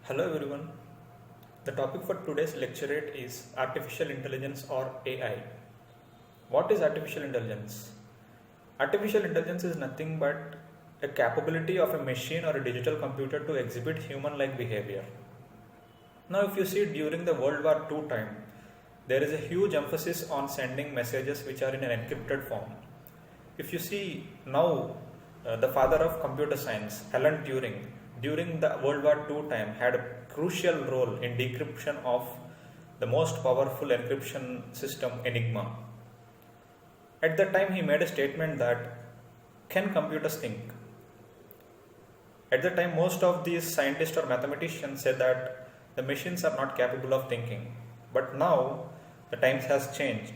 Hello everyone. The topic for today's lecturate is artificial intelligence or AI. What is artificial intelligence? Artificial intelligence is nothing but a capability of a machine or a digital computer to exhibit human-like behavior. Now, if you see during the World War II time, there is a huge emphasis on sending messages which are in an encrypted form. If you see now, the father of computer science, Alan Turing, during the World War II time had a crucial role in decryption of the most powerful encryption system Enigma. At that time, he made a statement that can computers think? At the time, most of these scientists or mathematicians said that the machines are not capable of thinking. But now, the times has changed.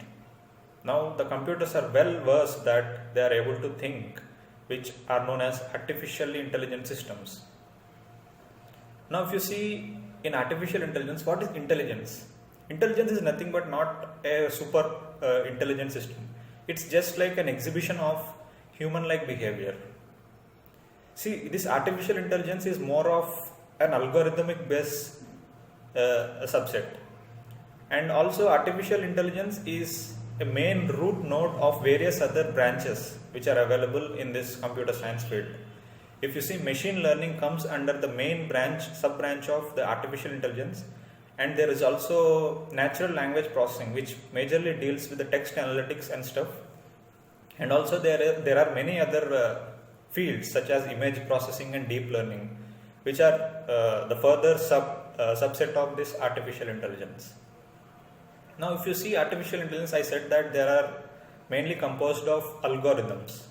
Now, the computers are well versed that they are able to think, which are known as artificially intelligent systems. Now, if you see in artificial intelligence, what is intelligence? Intelligence is nothing but not a super intelligent system. It's just like an exhibition of human-like behavior. See, this artificial intelligence is more of an algorithmic based subset. And also artificial intelligence is a main root node of various other branches which are available in this computer science field. If you see, machine learning comes under the main branch, sub-branch of the artificial intelligence, and there is also natural language processing which majorly deals with the text analytics and stuff. And also there are many other fields such as image processing and deep learning, which are the further subset of this artificial intelligence. Now, if you see artificial intelligence, I said that there are mainly composed of algorithms.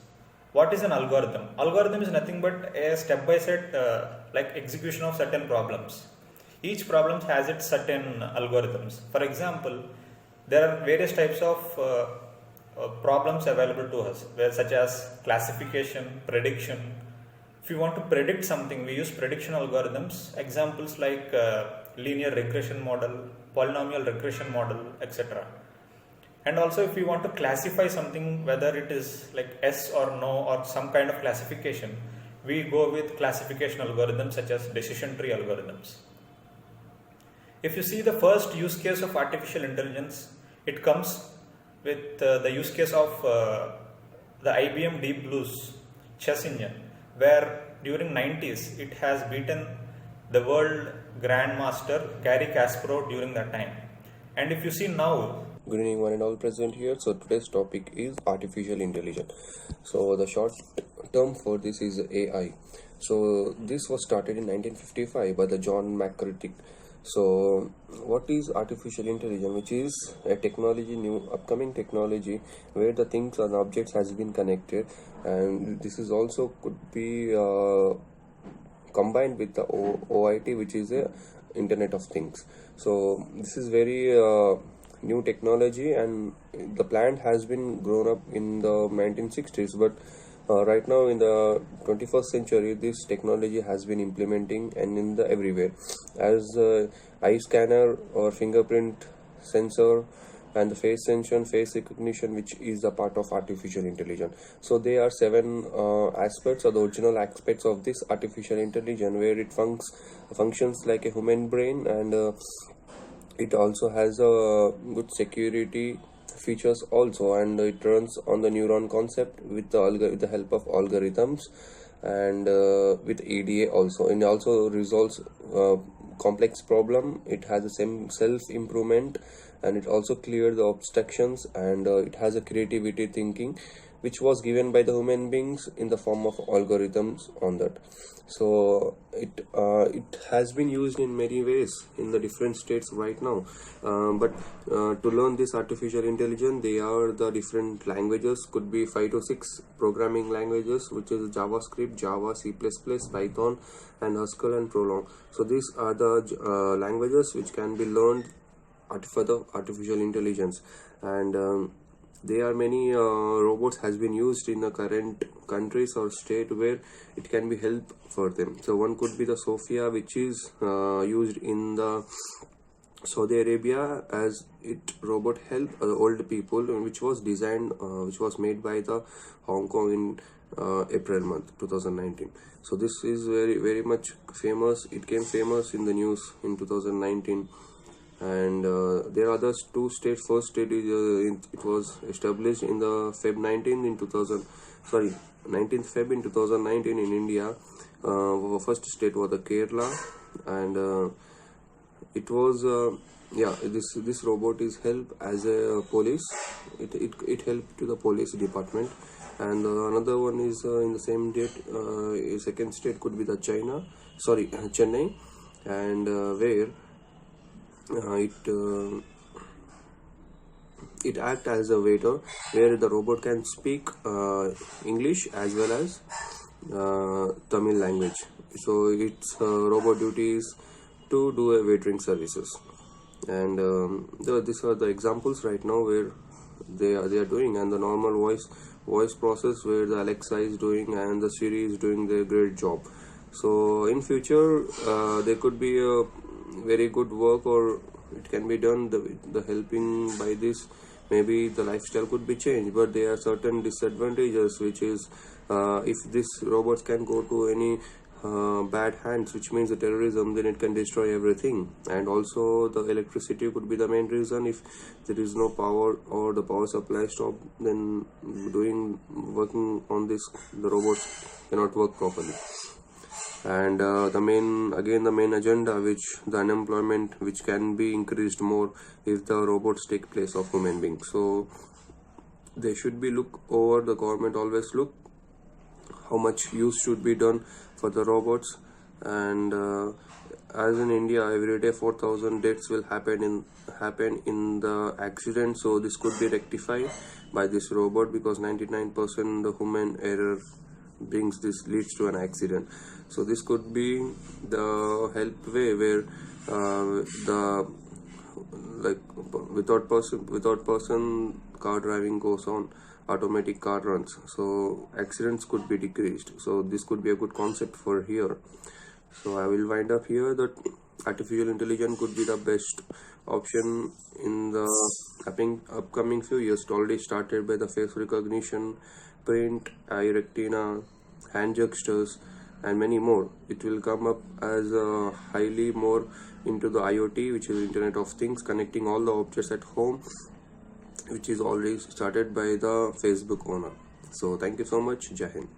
What is an algorithm? Algorithm is nothing but a step-by-step like execution of certain problems. Each problem has its certain algorithms. For example, there are various types of problems available to us, such as classification, prediction. If you want to predict something, we use prediction algorithms. Examples like linear regression model, polynomial regression model, etc. And also, if you want to classify something, whether it is like yes or no or some kind of classification, we go with classification algorithms such as decision tree algorithms. If you see the first use case of artificial intelligence, it comes with the use case of the IBM Deep Blue's chess engine, where during 90s it has beaten the world grandmaster Garry Kasparov during that time. And if you see now, good evening, one and all present here. So today's topic is artificial intelligence. So the short term for this is AI. So this was started in 1955 by the John McCarthy. So what is artificial intelligence? Which is a technology, new upcoming technology where the things and objects has been connected, and this is also could be combined with the OIT, which is a Internet of Things. So this is very new technology, and the plant has been grown up in the 1960s, but right now in the 21st century this technology has been implementing and in the everywhere, as eye scanner or fingerprint sensor and the face sensor, face recognition, which is a part of artificial intelligence. So there are seven aspects or the original aspects of this artificial intelligence, where it functions like a human brain, and it also has a good security features also, and it runs on the neuron concept with the help of algorithms, and with ADA also, and also resolves complex problem. It has the same self improvement, and it also clears the obstructions, and it has a creativity thinking which was given by the human beings in the form of algorithms on that. So it has been used in many ways in the different states right now, but to learn this artificial intelligence, they are the different languages, could be 5 to 6 programming languages, which is JavaScript, Java, C++, Python, and Haskell and Prolong. So these are the languages which can be learned for the artificial intelligence, and there are many robots has been used in the current countries or state where it can be help for them. So one could be the Sophia, which is used in the Saudi Arabia, as it robot help old people, which was designed which was made by the Hong Kong in April month 2019. So this is very much famous. It came famous in the news in 2019. And there are other two states. First state is it was established in the Feb 19 in 2000, sorry, 19th Feb in 2019 in India. First state was the Kerala, and it was yeah, this robot is help as a police. It helped to the police department. And another one is in the same date. Second state could be the Chennai, and where it act as a waiter, where the robot can speak English as well as Tamil language. So its robot duty is to do a waitering services. And these are the examples right now where they are doing. And the normal voice process where the Alexa is doing and the Siri is doing their great job. So in future there could be a very good work, or it can be done the helping by this. Maybe the lifestyle could be changed, but there are certain disadvantages, which is if these robots can go to any bad hands, which means the terrorism, then it can destroy everything. And also the electricity could be the main reason. If there is no power or the power supply stop, then working on this, the robots cannot work properly. And the main agenda, which the unemployment, which can be increased more if the robots take place of human beings. So they should be look over, the government always look how much use should be done for the robots. And as in India, every day 4,000 deaths will happen in the accident. So this could be rectified by this robot, because 99% the human error leads to an accident. So this could be the help way where the without person car driving goes on, automatic car runs, so accidents could be decreased. So this could be a good concept for here. So I will wind up here that artificial intelligence could be the best option in the upcoming few years. It already started by the face recognition, print, eye retina, hand gestures, and many more. It will come up as highly more into the IoT, which is Internet of Things, connecting all the objects at home, which is already started by the Facebook owner. So thank you so much. Jai Hind.